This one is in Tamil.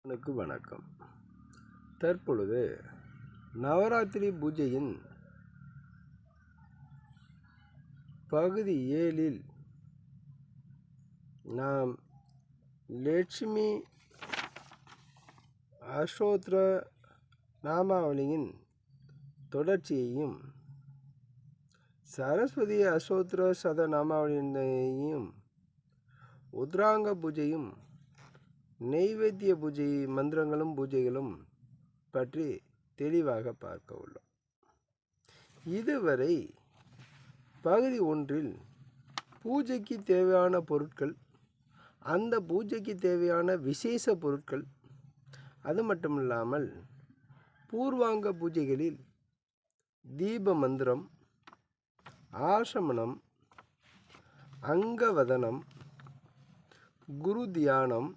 எனக்கு வணக்கம். தற்பொழுது நவராத்திரி பூஜையின் பகுதி 7இல் நாம் லட்சுமி அஷ்டோத்திர நாமாவளியின் தொடர்ச்சியையும் சரஸ்வதி அஷ்டோத்திர சத நாமாவளியையும் உத்ராங்க பூஜையும் நெய்வேத்திய பூஜை மந்திரங்களும் பூஜைகளும் பற்றி தெளிவாக பார்க்க உள்ளோம். இதுவரை பகுதி 1இல் பூஜைக்கு தேவையான பொருட்கள், அந்த பூஜைக்கு தேவையான விசேஷ பொருட்கள், அது மட்டுமில்லாமல் பூர்வாங்க பூஜைகளில் தீப மந்திரம், ஆசமனம், அங்கவதனம், குரு தியானம்,